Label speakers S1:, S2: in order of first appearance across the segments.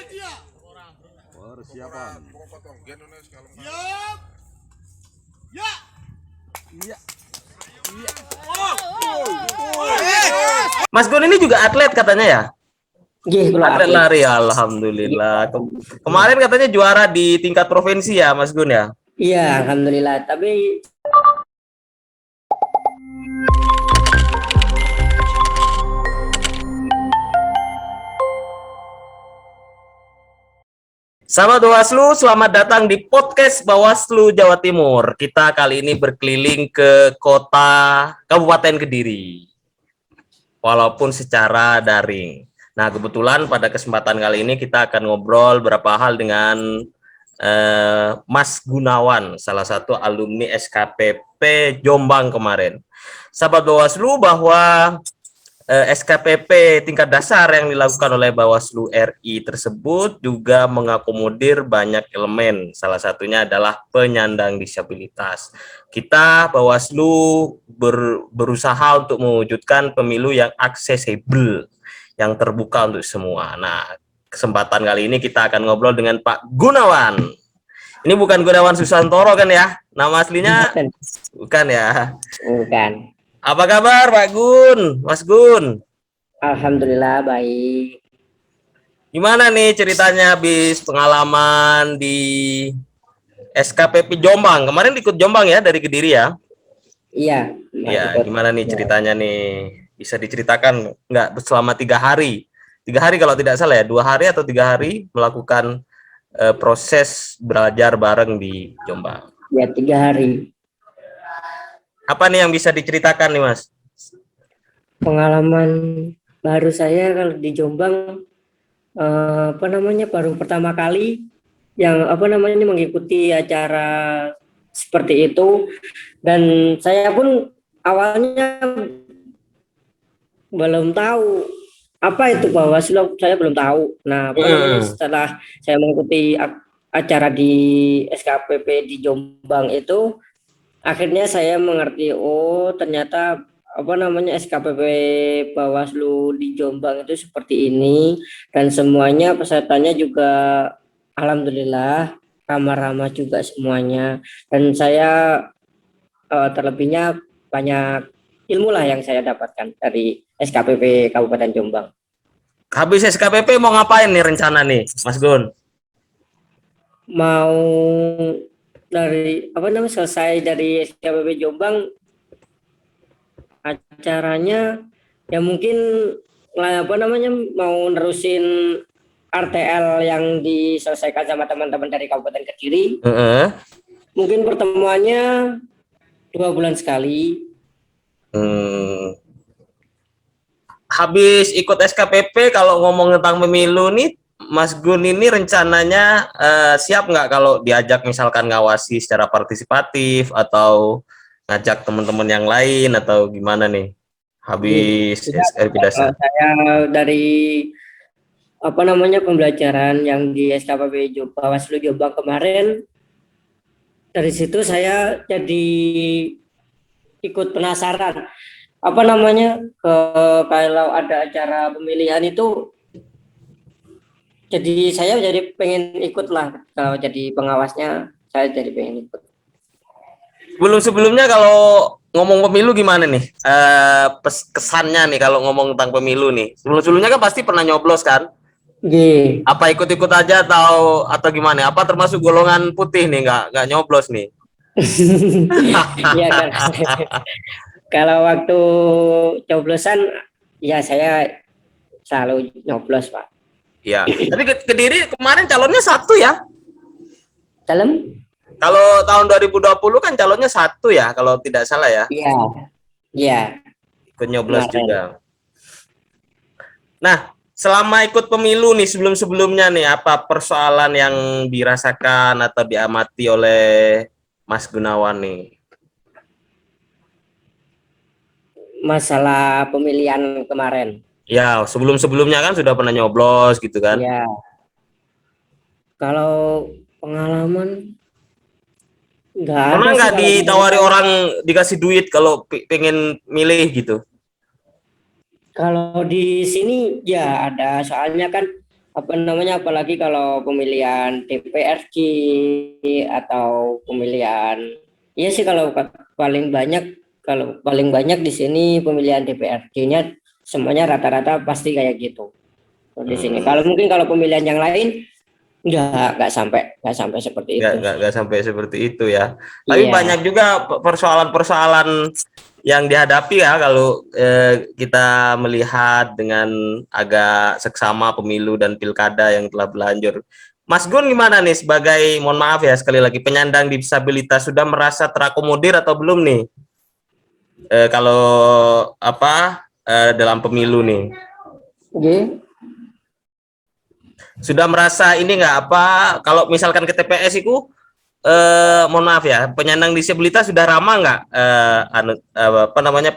S1: Persiapan.
S2: Siap. Ya.
S1: Iya.
S3: Mas Gun ini juga atlet katanya ya?
S4: Kalau
S3: Atlet lari, alhamdulillah. Kemarin katanya juara di tingkat provinsi ya, Mas Gun ya?
S4: Iya, alhamdulillah. Tapi
S3: Sahabat Bawaslu, selamat datang di podcast Bawaslu Jawa Timur. Kita kali ini berkeliling ke kota Kabupaten Kediri, walaupun secara daring. Nah, kebetulan pada kesempatan kali ini kita akan ngobrol beberapa hal dengan Mas Gunawan, salah satu alumni SKPP Jombang kemarin. Sahabat Bawaslu, bahwa SKPP tingkat dasar yang dilakukan oleh Bawaslu RI tersebut juga mengakomodir banyak elemen. Salah satunya adalah penyandang disabilitas. Kita Bawaslu berusaha untuk mewujudkan pemilu yang aksesibel, yang terbuka untuk semua. Nah, kesempatan kali ini kita akan ngobrol dengan Pak Gunawan. Ini bukan Gunawan Susantoro kan ya? Nama aslinya bukan ya?
S4: bukan.
S3: Apa kabar Pak Gun, Mas Gun?
S4: Alhamdulillah baik.
S3: Gimana nih ceritanya habis pengalaman di SKPP Jombang? Kemarin ikut Jombang ya dari Kediri ya?
S4: Iya.
S3: Iya, gimana nih ceritanya nih? Bisa diceritakan nggak selama 3 hari? 3 hari kalau tidak salah ya, 2 hari atau 3 hari melakukan proses belajar bareng di Jombang.
S4: Ya, 3 hari.
S3: Apa nih yang bisa diceritakan nih Mas?
S4: Pengalaman baru saya kalau di Jombang, baru pertama kali yang mengikuti acara seperti itu, dan saya pun awalnya belum tahu apa itu Bawaslu, saya belum tahu. Nah, setelah saya mengikuti acara di SKPP di Jombang itu, akhirnya saya mengerti, oh ternyata SKPP Bawaslu di Jombang itu seperti ini, dan semuanya pesertanya juga alhamdulillah ramah-ramah juga semuanya, dan saya terlebihnya banyak ilmu lah yang saya dapatkan dari SKPP Kabupaten Jombang.
S3: Habis SKPP mau ngapain nih rencana nih Mas Gun?
S4: Mau selesai dari SKPP Jombang, acaranya ya mungkin mau nerusin RTL yang diselesaikan sama teman-teman dari Kabupaten Kediri. Mungkin pertemuannya 2 bulan sekali.
S3: Habis ikut SKPP, kalau ngomong tentang pemilu nih, Mas Gun ini rencananya siap nggak kalau diajak misalkan ngawasi secara partisipatif atau ngajak teman-teman yang lain atau gimana nih? Habis SKPP dasar.
S4: Saya dari pembelajaran yang di SKPP Bawaslu Jombang kemarin, dari situ saya jadi ikut penasaran kalau ada acara pemilihan itu, jadi saya jadi pengen ikut lah. Kalau jadi pengawasnya saya jadi pengen ikut.
S3: Sebelumnya kalau ngomong pemilu gimana nih? Kesannya nih kalau ngomong tentang pemilu nih. Sebelumnya kan pasti pernah nyoblos kan? Apa ikut-ikut aja atau gimana? Apa termasuk golongan putih nih, nggak nyoblos nih?
S4: Iya kan. Kalau waktu coblosan ya saya selalu nyoblos Pak.
S3: Iya. Tapi Kediri kemarin calonnya 1 ya? Kalau tahun 2020 kan calonnya 1 ya, kalau tidak salah ya?
S4: Iya. Iya.
S3: Ikut nyoblos juga. Nah, selama ikut pemilu nih, sebelum-sebelumnya nih, apa persoalan yang dirasakan atau diamati oleh Mas Gunawan nih?
S4: Masalah pemilihan kemarin.
S3: Ya, sebelum-sebelumnya kan sudah pernah nyoblos gitu kan?
S4: Iya. Kalau pengalaman
S3: pernah nggak ditawari orang dikasih duit kalau pengen milih gitu?
S4: Kalau di sini ya ada, soalnya kan apa namanya, apalagi kalau pemilihan DPRD atau pemilihan, iya sih kalau paling banyak di sini pemilihan DPRD-nya semuanya rata-rata pasti kayak gitu di sini. Kalau mungkin kalau pemilihan yang lain nggak sampai seperti itu.
S3: Nggak sampai seperti itu ya. Tapi
S4: Iya.
S3: banyak juga persoalan-persoalan yang dihadapi ya kalau kita melihat dengan agak seksama pemilu dan pilkada yang telah berlanjur. Mas Gun gimana nih sebagai, mohon maaf ya sekali lagi, penyandang disabilitas, sudah merasa terakomodir atau belum nih? Kalau dalam pemilu nih.
S4: Oke.
S3: Sudah merasa ini nggak kalau misalkan ke TPS itu mohon maaf ya, penyandang disabilitas sudah ramah nggak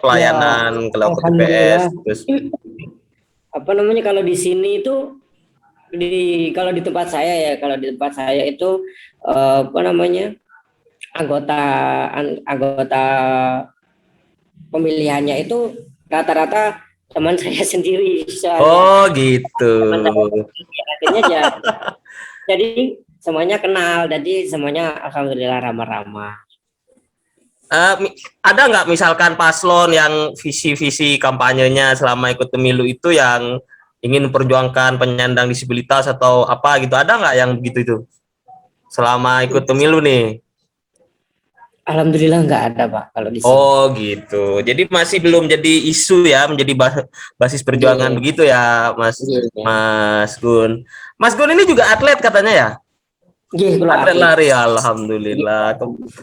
S3: pelayanan kalau ke TPS terus
S4: Kalau di sini itu kalau di tempat saya itu anggota anggota pemilihannya itu rata-rata teman saya sendiri.
S3: Oh gitu.
S4: Akhirnya jadi semuanya kenal, jadi semuanya alhamdulillah ramah-ramah.
S3: Ada nggak misalkan paslon yang visi-visi kampanyenya selama ikut pemilu itu yang ingin memperjuangkan penyandang disabilitas atau apa gitu, ada nggak yang begitu itu selama ikut pemilu nih?
S4: Alhamdulillah nggak ada Pak kalau di sini.
S3: Oh gitu, jadi masih belum jadi isu ya, menjadi basis perjuangan begitu ya Mas Gun. Mas Gun ini juga atlet katanya ya? Atlet lari, alhamdulillah.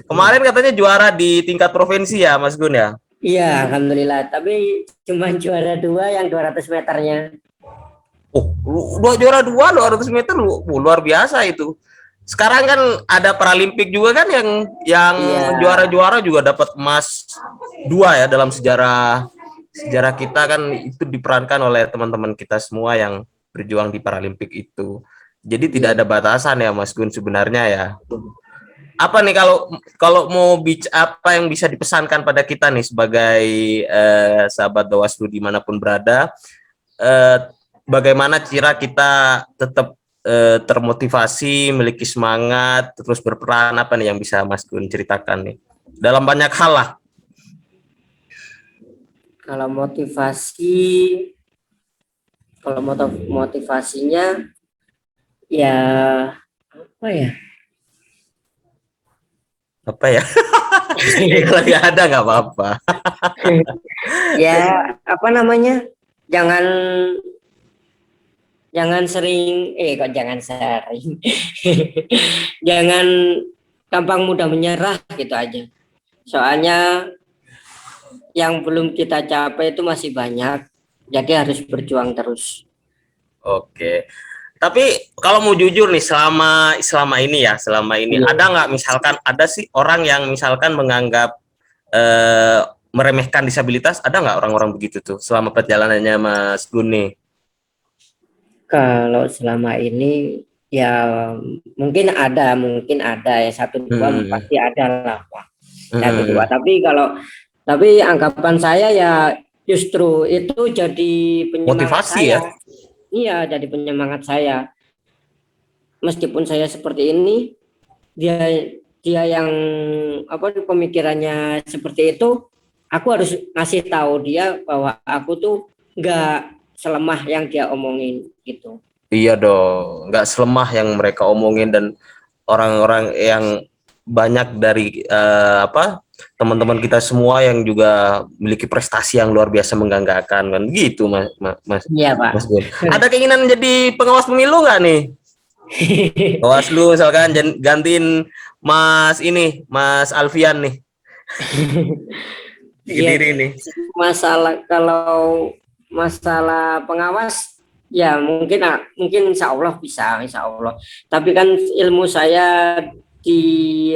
S3: Kemarin katanya juara di tingkat provinsi ya, Mas Gun ya?
S4: Iya, alhamdulillah. Tapi cuma juara 2 yang 200 meternya.
S3: Oh, juara 200 meter luar biasa itu. Sekarang kan ada Paralimpik juga kan yang juara-juara juga dapat emas 2 ya dalam sejarah kita kan, itu diperankan oleh teman-teman kita semua yang berjuang di Paralimpik itu. Jadi tidak ada batasan ya Mas Gun sebenarnya ya. Apa nih kalau mau apa yang bisa dipesankan pada kita nih sebagai sahabat Bawaslu dimanapun berada, bagaimana cara kita tetap termotivasi, memiliki semangat, terus berperan, apa nih yang bisa Mas Gun ceritakan nih dalam banyak hal lah.
S4: Kalau motivasinya ya
S3: apa ya kalau nggak ada nggak apa-apa.
S4: Ya jangan sering jangan gampang mudah menyerah gitu aja, soalnya yang belum kita capai itu masih banyak, jadi harus berjuang terus.
S3: Oke. Tapi kalau mau jujur nih, selama ini ada nggak misalkan ada sih orang yang misalkan menganggap meremehkan disabilitas, ada nggak orang-orang begitu tuh selama perjalanannya Mas Gun nih?
S4: Kalau selama ini ya mungkin ada ya 1-2 pasti ada lah Pak. 1-2. Tapi anggapan saya ya justru itu jadi penyemangat
S3: motivasi
S4: saya.
S3: Ya.
S4: Iya, jadi penyemangat saya. Meskipun saya seperti ini, dia yang pemikirannya seperti itu, aku harus ngasih tahu dia bahwa aku tuh nggak selemah yang dia omongin gitu.
S3: Iya dong, nggak selemah yang mereka omongin, dan orang-orang yang banyak dari teman-teman kita semua yang juga memiliki prestasi yang luar biasa membanggakan kan gitu Mas.
S4: Iya Pak.
S3: Mas Gun. Ada keinginan menjadi pengawas pemilu nggak nih? Bawaslu misalkan gantiin Mas Alfian nih. Diri nih.
S4: Kalau masalah pengawas ya mungkin insya Allah bisa, insya Allah. Tapi kan ilmu saya di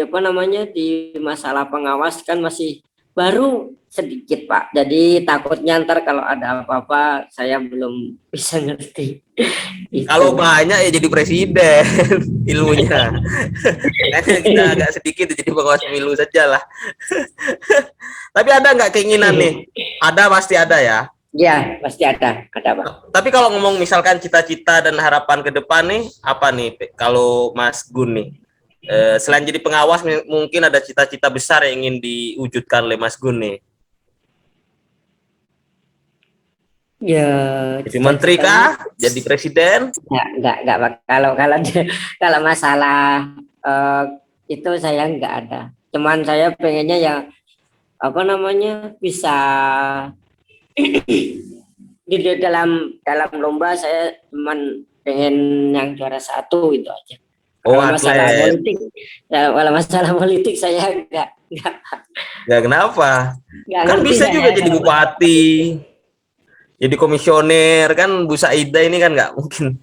S4: masalah pengawas kan masih baru sedikit Pak, jadi takutnya ntar kalau ada apa-apa saya belum bisa ngerti.
S3: Kalau banyak ya jadi presiden ilmunya. Kayaknya kita agak sedikit jadi pengawas pemilu saja lah. Tapi ada nggak keinginan nih? Ada, pasti ada ya.
S4: Ya, pasti ada Pak.
S3: Tapi kalau ngomong misalkan cita-cita dan harapan ke depan nih, apa nih kalau Mas Gun nih? Selain jadi pengawas, mungkin ada cita-cita besar yang ingin diwujudkan oleh Mas Gun nih.
S4: Ya,
S3: Jadi menteri kah? Jadi presiden?
S4: Enggak Pak. Kalau masalah itu saya enggak ada. Cuman saya pengennya ya apa namanya bisa di dalam lomba saya cuman pengen yang juara 1 itu aja.
S3: Oh,
S4: Kalau masalah
S3: atlet.
S4: politik, kalau masalah politik saya enggak
S3: Ya kenapa? Kan
S4: ngerti
S3: bisa
S4: saya.
S3: juga jadi bupati, jadi komisioner, kan Bu Saida ini kan nggak mungkin.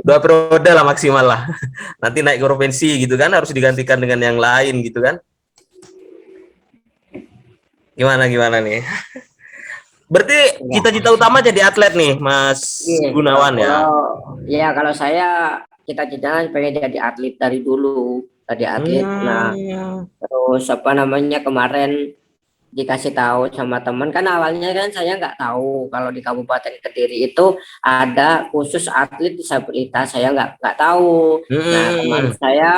S3: 2 periode lah maksimal lah. Nanti naik ke provinsi gitu kan, harus digantikan dengan yang lain gitu kan. Gimana nih? Berarti cita-cita utama jadi atlet nih, Mas Gunawan ya?
S4: Iya, kalau saya cita-citanya pengen jadi atlet dari dulu, jadi atlet. Nah, terus apa namanya kemarin dikasih tahu sama teman, kan awalnya kan saya nggak tahu kalau di Kabupaten Kediri itu ada khusus atlet disabilitas, saya nggak tahu. Nah, teman saya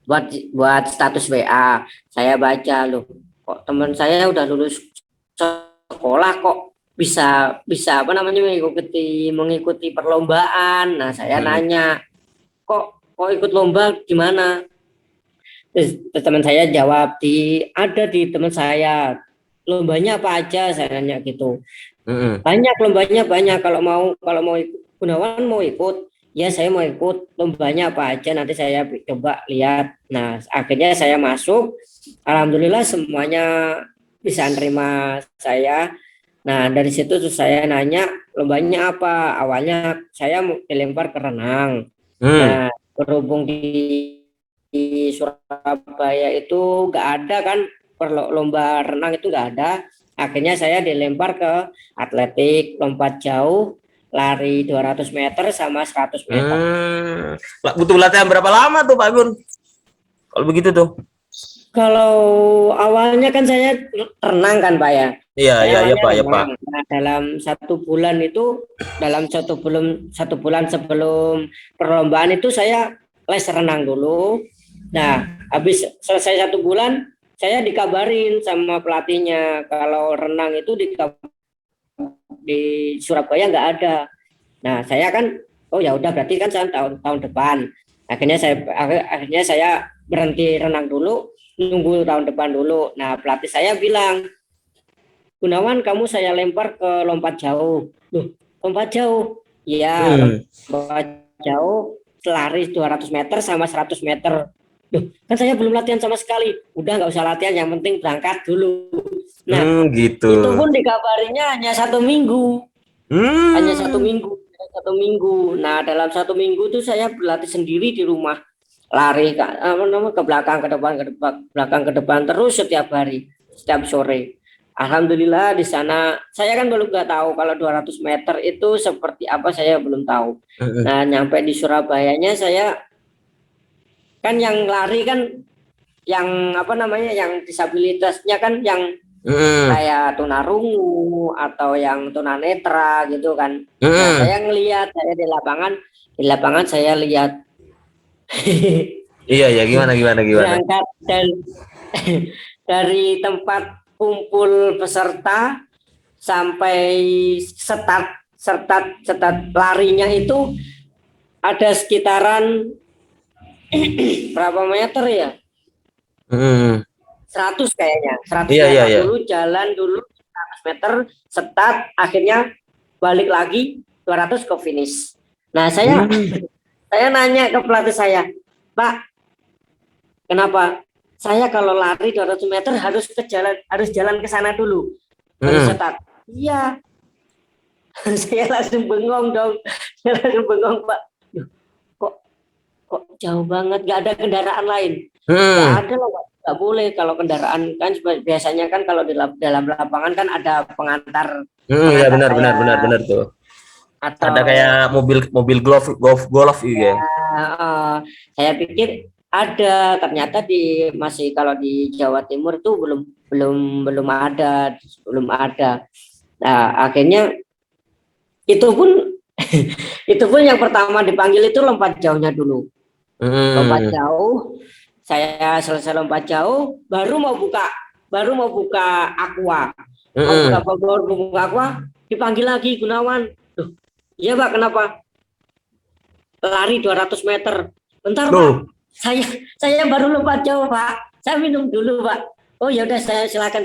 S4: buat status WA, saya baca loh, kok teman saya udah lulus sekolah kok bisa apa namanya mengikuti perlombaan. Nah, saya nanya, kok ikut lomba gimana? Terus teman saya jawab, ada di teman saya, lombanya apa aja, saya nanya gitu. Banyak lombanya, banyak. Kalau mau Gunawan mau ikut, ya saya mau ikut. Lombanya apa aja, nanti saya coba lihat. Nah, akhirnya saya masuk, alhamdulillah semuanya bisa nerima saya. Nah, dari situ terus saya nanya lombanya apa. Awalnya saya dilempar ke renang. Nah, berhubung di Surabaya itu nggak ada kan lomba renang, itu nggak ada. Akhirnya saya dilempar ke atletik, lompat jauh, lari 200 meter sama 100 meter.
S3: Butuh latihan berapa lama tuh Pak Gun? Kalau begitu tuh? Kalau
S4: awalnya kan saya renang kan Pak ya.
S3: Iya Pak.
S4: Nah, dalam 1 bulan itu, dalam 1 bulan sebelum perlombaan itu saya les renang dulu. Nah, habis selesai 1 bulan saya dikabarin sama pelatihnya kalau renang itu di Surabaya nggak ada. Nah, saya kan ya udah berarti kan saya tahun depan. Akhirnya saya berhenti renang dulu, nunggu tahun depan dulu. Nah, pelatih saya bilang, Gunawan, kamu saya lempar ke lompat jauh. Loh, lompat jauh? Iya, lompat jauh, lari 200 meter sama 100 meter. Loh, kan saya belum latihan sama sekali. Udah nggak usah latihan, yang penting berangkat dulu. Nah, gitu. Itu pun dikabarinya hanya 1 minggu. Hanya 1 minggu. Nah, dalam 1 minggu itu saya berlatih sendiri di rumah. Lari ke belakang ke depan terus setiap hari, setiap sore. Alhamdulillah di sana saya kan belum nggak tahu kalau 200 meter itu seperti apa, saya belum tahu. Nah, nyampe di Surabayanya saya kan yang lari kan yang apa namanya yang disabilitasnya kan yang kayak tunarungu atau yang tunanetra gitu kan. Nah, saya ngelihat, saya di lapangan saya lihat.
S3: Iya gimana?
S4: Berangkat dari tempat kumpul peserta sampai start larinya itu ada sekitaran berapa meter ya? 100 kayaknya. 100 meter dulu, jalan dulu 100 meter, start, akhirnya balik lagi 200 ke finish. Nah, saya nanya ke pelatih saya, Pak, kenapa? Saya kalau lari 200 meter harus jalan ke sana dulu. Harus start. Iya. Saya langsung bengong dong. Pak. Kok jauh banget, nggak ada kendaraan lain. Nggak ada lah, nggak boleh. Kalau kendaraan kan biasanya kan kalau di dalam lapangan kan ada pengantar.
S3: Iya benar tuh. Atau ada kayak mobil golf gitu ya.
S4: Saya pikir ada, ternyata masih kalau di Jawa Timur itu belum ada, belum ada. Nah, akhirnya itu pun itu pun yang pertama dipanggil itu lompat jauhnya dulu. Lompat jauh, saya selesai lompat jauh, baru mau buka aqua. Mau buka aqua, dipanggil lagi Gunawan. Duh, iya Pak, kenapa? Lari 200 meter. Bentar Pak, saya baru lompat jauh Pak. Saya minum dulu Pak. Oh ya udah, saya silakan.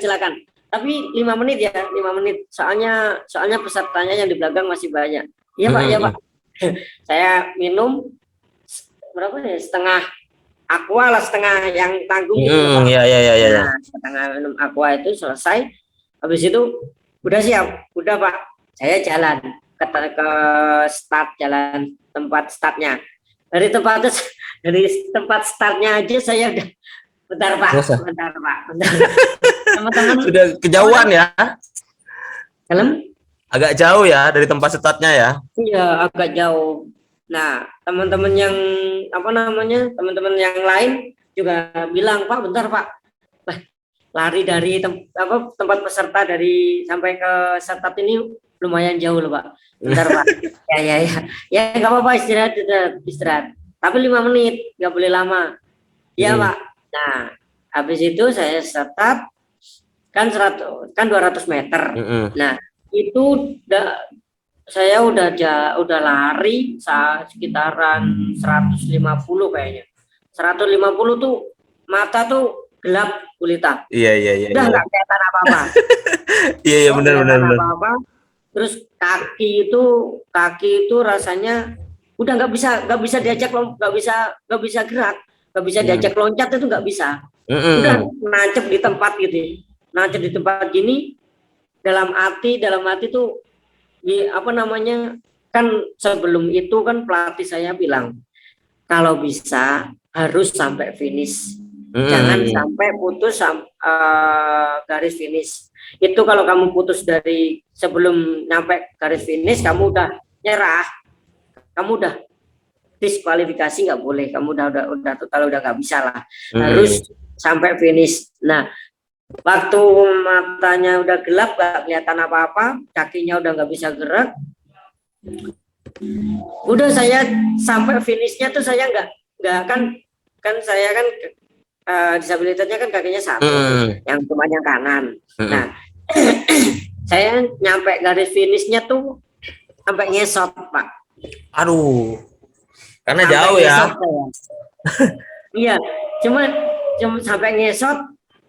S4: Tapi 5 menit ya, 5 menit. Soalnya pesertanya yang di belakang masih banyak. Iya Pak, iya Pak. Saya minum berapa ya? Setengah aqua lah, setengah yang tanggung.
S3: Iya.
S4: Nah, setengah minum aqua itu selesai. Habis itu udah siap, udah Pak. Saya jalan ke start, jalan tempat startnya. Dari tempat startnya aja saya udah bentar Pak. Teman-teman
S3: sudah kejauhan ya. Agak jauh ya dari tempat startnya ya.
S4: Iya, agak jauh. Nah, teman-teman yang teman-teman yang lain juga bilang, Pak, bentar Pak, lari dari tempat peserta sampai ke start ini lumayan jauh loh Pak. Bentar Pak. Ya nggak apa-apa, istirahat. Tapi 5 menit, nggak boleh lama. Ya Pak. Nah, habis itu saya start kan 200 meter. Nah, itu saya udah lari sekitaran 150 kayaknya. 150 tuh mata tuh gelap gulita.
S3: Iya.
S4: Udah nggak kelihatan apa-apa.
S3: Iya benar.
S4: Apa-apa. Terus kaki itu rasanya udah nggak bisa diajak, nggak bisa gerak, nggak bisa diajak loncat, itu nggak bisa. Udah nancep di tempat gitu. Nancep di tempat gini, dalam hati tuh kan sebelum itu kan pelatih saya bilang kalau bisa harus sampai finish, jangan sampai putus garis finish. Itu kalau kamu putus dari sebelum nyampe garis finish, kamu udah nyerah, kamu udah diskualifikasi, nggak boleh, kamu udah total, udah nggak bisa lah, harus sampai finish. Nah, waktu matanya udah gelap, nggak kelihatan apa-apa, kakinya udah nggak bisa gerak, udah saya sampai finishnya tuh saya nggak kan saya kan disabilitasnya kan kakinya satu, yang cuma yang kanan. Nah, saya nyampe garis finishnya tuh sampai ngesot Pak.
S3: Aduh, karena sampai jauh ya.
S4: Iya, cuma sampai ngesot.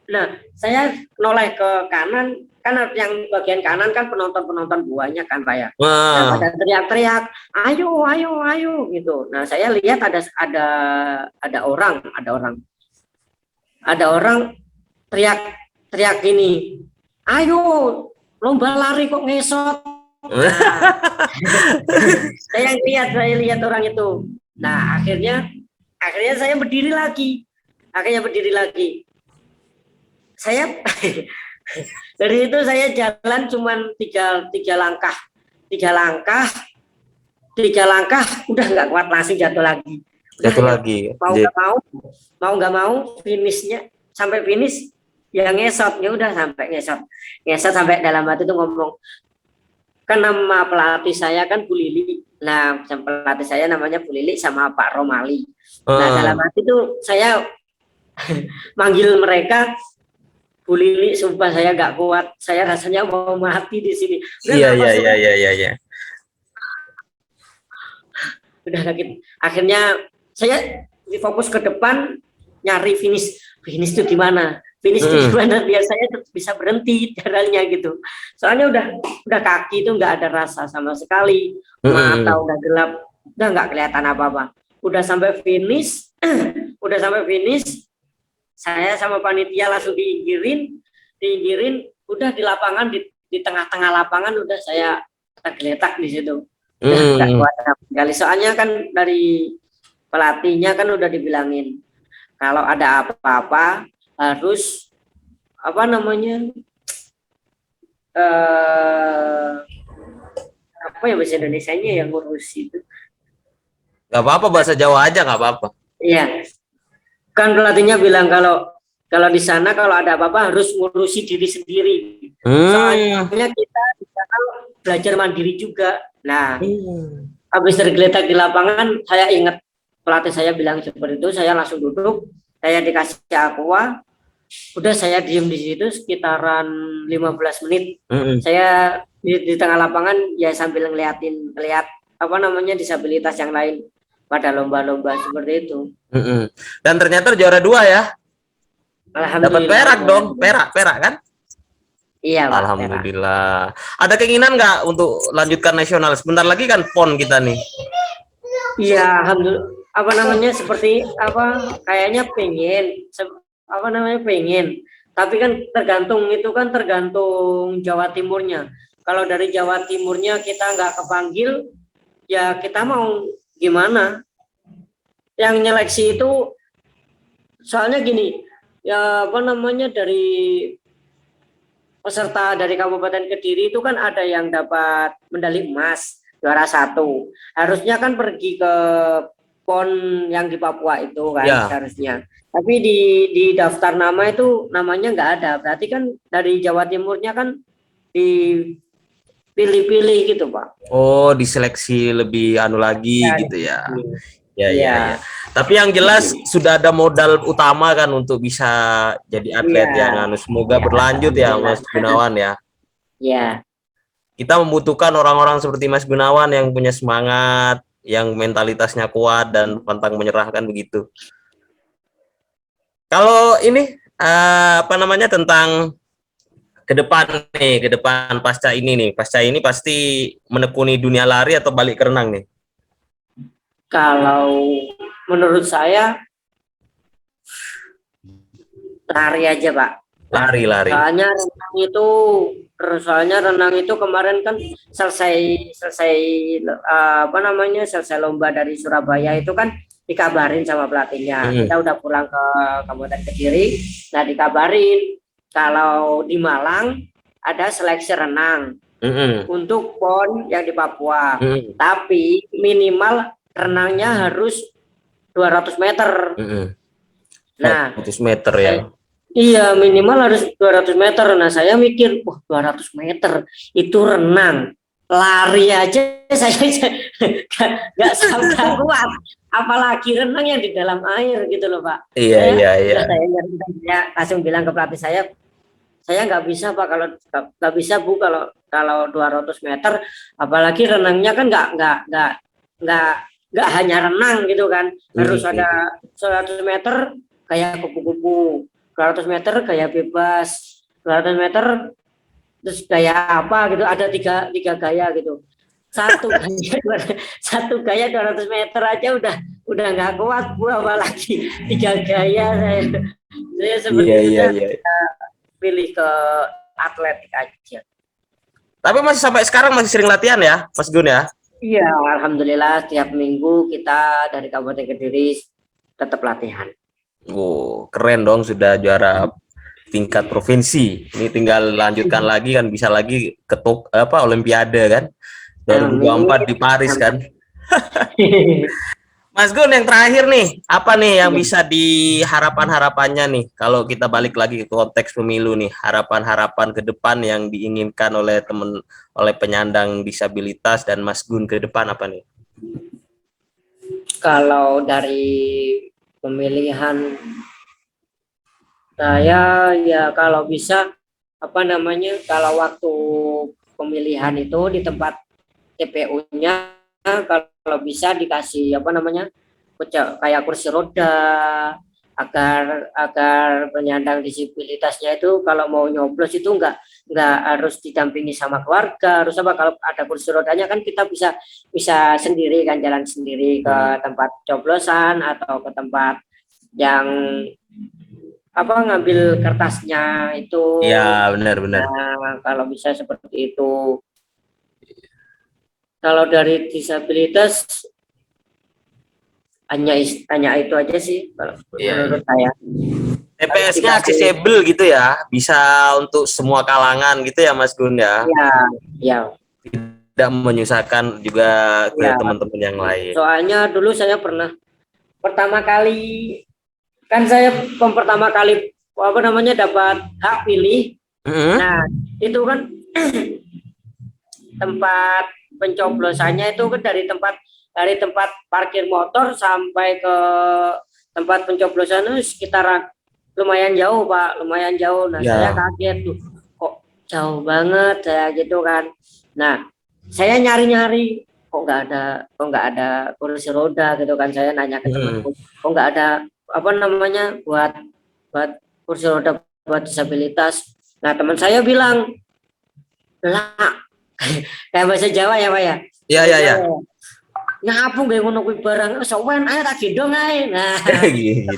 S4: Nah, saya noleh ke kanan, kan yang bagian kanan kan penonton buahnya kan Pak ya. Nah, pada teriak-teriak, ayo gitu. Nah, saya lihat ada orang teriak gini, ayo lomba lari kok ngesot. Nah, saya lihat orang itu. Nah, akhirnya saya berdiri lagi. Saya dari itu saya jalan cuman tiga langkah udah nggak kuat, langsung jatuh lagi. Mau nggak mau finishnya, sampai finish ya ngesot, ya udah sampai ngesot sampai dalam hati tuh ngomong, kan nama pelatih saya kan Bu Lili. Nah, pelatih saya namanya Bu Lili sama Pak Romali. Nah, dalam hati tuh saya manggil mereka, Bu Lili, sumpah saya nggak kuat, saya rasanya mau mati di sini.
S3: Iya.
S4: Udah sakit. Akhirnya saya difokus ke depan, nyari finish itu gimana? Biar saya bisa berhenti jalannya gitu. Soalnya udah kaki itu nggak ada rasa sama sekali, mata udah gelap, udah nggak kelihatan apa-apa. Udah sampai finish, saya sama panitia langsung diinggirin, udah di lapangan, di tengah-tengah lapangan udah saya tergeletak di situ. Udah nggak kuat sekali. Soalnya kan dari pelatihnya kan udah dibilangin kalau ada apa-apa harus apa ya bahasa Indonesianya yang ngurus itu.
S3: Nggak apa-apa, bahasa Jawa aja nggak apa-apa.
S4: Iya. Kan pelatihnya bilang kalau Kalau di sana kalau ada apa-apa harus ngurusi diri sendiri. Soalnya kita di sana belajar mandiri juga. Nah, habis tergeletak di lapangan, saya ingat pelatih saya bilang seperti itu, saya langsung duduk, saya dikasih aqua, udah saya diem di situ sekitaran 15 menit. Saya di tengah lapangan ya sambil ngeliat apa namanya disabilitas yang lain pada lomba-lomba seperti itu.
S3: Dan ternyata juara 2 ya. Dapat perak dong, perak kan?
S4: Iya, Pak,
S3: alhamdulillah. Perak. Ada keinginan nggak untuk lanjutkan nasional? Sebentar lagi kan PON kita nih.
S4: Iya, alhamdulillah. Apa namanya seperti apa? Kayaknya pengen, apa namanya pengen. Tapi kan tergantung Jawa Timurnya. Kalau dari Jawa Timurnya kita nggak kepanggil, ya kita mau gimana? Yang nyeleksi itu, soalnya gini. Ya apa namanya dari peserta dari Kabupaten Kediri itu kan ada yang dapat medali emas juara 1. Harusnya kan pergi ke PON yang di Papua itu kan harusnya. Tapi di daftar nama itu namanya nggak ada. Berarti kan dari Jawa Timurnya kan dipilih-pilih gitu, Pak.
S3: Oh, diseleksi lebih anu lagi ya, gitu ya. Ya. Tapi yang jelas sudah ada modal utama kan untuk bisa jadi atlet yang semoga berlanjut ya Mas Gunawan ya.
S4: Iya.
S3: Kita membutuhkan orang-orang seperti Mas Gunawan yang punya semangat, yang mentalitasnya kuat dan pantang menyerah kan begitu. Kalau ini apa namanya tentang ke depan pasca ini pasti menekuni dunia lari atau balik ke renang nih.
S4: Kalau menurut saya lari aja, Pak.
S3: Lari.
S4: Soalnya renang itu kemarin kan selesai apa namanya selesai lomba dari Surabaya itu kan dikabarin sama pelatihnya. Kita udah pulang ke Kabupaten Kediri. Nah, dikabarin kalau di Malang ada seleksi renang untuk PON yang di Papua. Tapi minimal renangnya harus 200 meter. Nah,
S3: 200 meter ya.
S4: Iya, minimal harus 200 meter. Nah, saya mikir, wah 200 meter itu renang. Lari aja saya nggak sampai kuat. Apalagi renang yang di dalam air gitu loh, Pak.
S3: Iya.
S4: Saya langsung bilang ke pelatih saya nggak bisa, Pak, kalau nggak bisa, Bu, kalau 200 meter, apalagi renangnya kan nggak hanya renang gitu kan, harus ada 100 meter kayak kupu-kupu, 200 meter kayak bebas, 200 meter terus gaya apa gitu, ada tiga gaya gitu. Satu gaya 200 meter aja udah nggak kuat, Bu, apalagi 3 gaya. Saya seperti itu pilih ke atletik aja.
S3: Tapi masih sampai sekarang masih sering latihan ya, Mas Gun ya?
S4: Iya, alhamdulillah tiap minggu kita dari Kabupaten Kediri tetap latihan.
S3: Oh, keren dong, sudah juara tingkat provinsi. Ini tinggal lanjutkan lagi kan, bisa lagi ketuk Olimpiade kan 2024 di Paris kan. Mas Gun, yang terakhir nih, apa nih yang bisa harapannya nih kalau kita balik lagi ke konteks pemilu nih, harapan ke depan yang diinginkan oleh penyandang disabilitas dan Mas Gun ke depan apa nih?
S4: Kalau dari pemilihan saya ya kalau bisa kalau waktu pemilihan itu di tempat TPU-nya kalau bisa dikasih kayak kursi roda agar penyandang disabilitasnya itu kalau mau nyoblos itu nggak harus didampingi sama keluarga, harus kalau ada kursi rodanya kan kita bisa sendiri kan, jalan sendiri ke tempat coblosan atau ke tempat yang ngambil kertasnya itu.
S3: Iya, benar.
S4: Nah, kalau bisa seperti itu. Kalau dari disabilitas hanya itu aja sih kalau menurut saya.
S3: TPS-nya aksesibel gitu ya, bisa untuk semua kalangan gitu ya Mas Gun ya.
S4: Iya.
S3: Tidak menyusahkan juga ke teman-teman yang lain.
S4: Soalnya dulu saya pertama kali apa namanya dapat hak pilih. Nah, itu kan tempat pencoblosannya itu kan dari tempat parkir motor sampai ke tempat pencoblosan itu sekitar lumayan jauh, Pak, lumayan jauh. Nah, saya kaget tuh, kok jauh banget saya gitu kan. Nah, saya nyari-nyari kok nggak ada kursi roda gitu kan. Saya nanya ke temanku, kok nggak ada apa namanya buat kursi roda buat disabilitas. Nah, teman saya bilang, lah, kayak bahasa Jawa ya, Pak ya?
S3: Iya.
S4: Ngapung gak ngono kuwi barang, sowen ayo tak gendong ae. Nah,
S3: Gitu.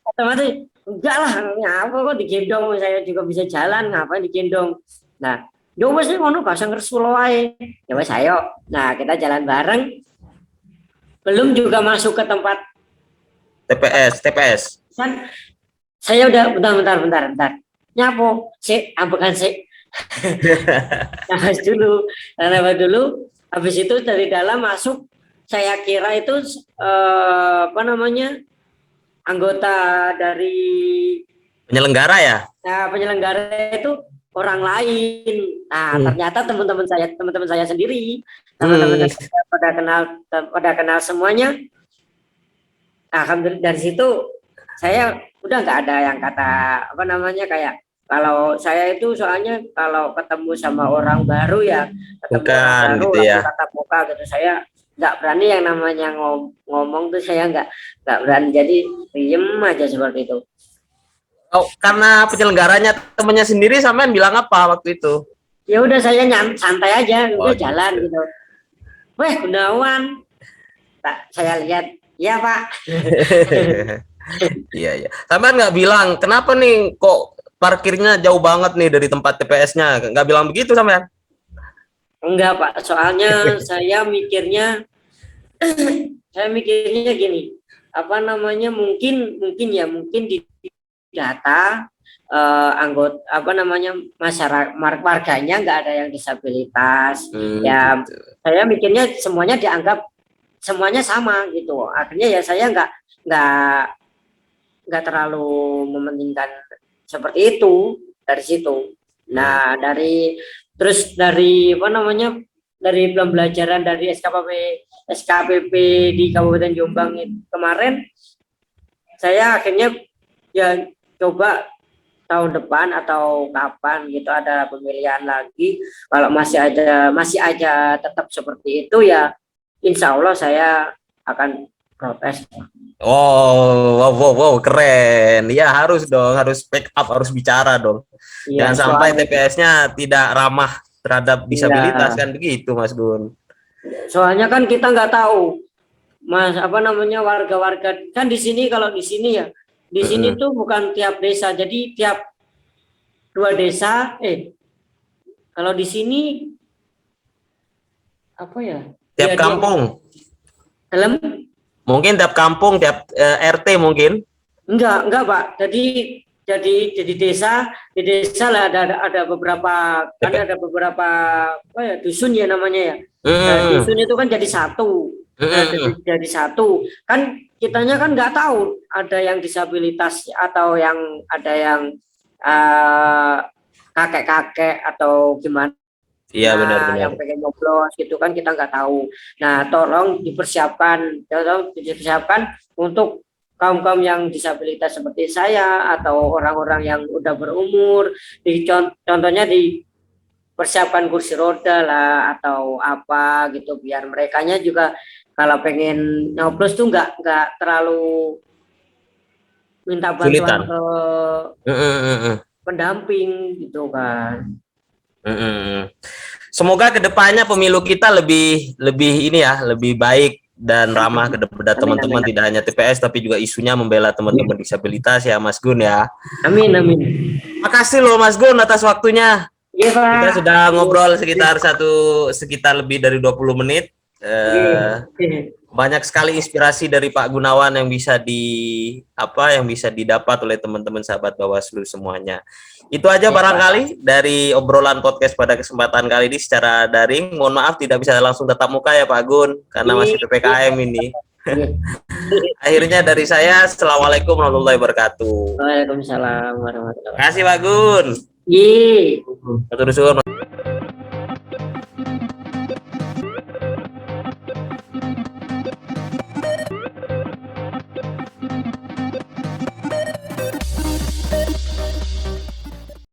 S4: otomatis enggak lah, ngapa kok digendong, saya juga bisa jalan, ngapain digendong. Nah, yo wis ngono gak usah ngersulo ae. Ya wis ayo. Nah, kita jalan bareng. Belum juga masuk ke tempat
S3: TPS.
S4: Kan saya udah bentar. Nyapo, sik, ambekan sik. Nafas dulu. Habis itu dari dalam masuk, saya kira itu apa namanya anggota dari
S3: Penyelenggara ya?
S4: Nah, penyelenggara itu orang lain. Nah, ternyata teman-teman saya sendiri, teman-teman saya pada kenal semuanya. Alhamdulillah dari situ saya udah nggak ada yang kata apa namanya kayak kalau saya itu soalnya kalau ketemu sama orang baru ya ketemu
S3: gitu ya.
S4: tatap muka gitu saya nggak berani yang namanya ngomong tuh saya nggak berani, jadi diem aja seperti itu.
S3: Oh, karena penyelenggaranya temennya sendiri, sampean bilang apa waktu itu?
S4: Ya udah saya santai aja, udah jalan gitu. Weh Gunawan, saya lihat, ya Pak.
S3: Iya. Sampean nggak bilang kenapa nih kok parkirnya jauh banget nih dari tempat TPS-nya? Nggak bilang begitu sampean?
S4: Enggak Pak, soalnya saya mikirnya gini, apa namanya mungkin di data anggota apa namanya masyarakat warganya nggak ada yang disabilitas. Ya gitu. Saya mikirnya semuanya dianggap semuanya sama gitu. Akhirnya ya saya nggak terlalu mementingkan seperti itu dari situ. Nah, dari apa namanya dari pembelajaran dari SKPP di Kabupaten Jombang kemarin, saya akhirnya ya coba tahun depan atau kapan gitu ada pemilihan lagi, kalau masih aja tetap seperti itu ya insya Allah saya akan protes.
S3: Wow, keren. Ya harus dong, harus speak up, harus bicara dong. Ya, jangan sampai TPS-nya tidak ramah terhadap disabilitas kan begitu, Mas Gun.
S4: Soalnya kan kita nggak tahu, Mas, apa namanya warga-warga kan di sini, kalau di sini ya, di sini tuh bukan tiap desa, jadi tiap 2 desa, kalau di sini apa ya?
S3: Tiap kampung.
S4: Dalam?
S3: Mungkin tiap kampung, tiap RT mungkin? Enggak
S4: Pak. Jadi di desa lah ada beberapa kan ada beberapa apa ya dusun ya namanya ya. Nah, dusun itu kan jadi satu. Jadi satu. Kan kitanya kan nggak tahu ada yang disabilitas atau yang ada yang kakek-kakek atau gimana.
S3: Iya benar.
S4: Yang pengen nyoblos gitu kan kita nggak tahu. Nah, tolong dipersiapkan untuk kaum yang disabilitas seperti saya atau orang-orang yang udah berumur, contohnya dipersiapkan kursi roda lah atau apa gitu, biar merekanya juga kalau pengen nyoblos tuh nggak terlalu minta bantuan ke pendamping gitu kan.
S3: Semoga kedepannya pemilu kita lebih ini ya, lebih baik dan ramah kepada teman-teman, tidak hanya TPS tapi juga isunya membela teman-teman disabilitas ya Mas Gun ya.
S4: Amin.
S3: Makasih loh Mas Gun atas waktunya.
S4: Iya, Pak.
S3: Kita sudah ngobrol sekitar lebih dari 20 menit. Banyak sekali inspirasi dari Pak Gunawan yang bisa didapat oleh teman-teman sahabat Bawaslu semuanya. Itu aja barangkali dari obrolan podcast pada kesempatan kali ini secara daring. Mohon maaf tidak bisa langsung tatap muka ya Pak Gun karena masih PPKM ini. Akhirnya dari saya, assalamualaikum warahmatullahi wabarakatuh.
S4: Waalaikumsalam warahmatullahi
S3: Terima kasih Pak Gun.
S4: wabarakatuh.
S3: Matur suwun.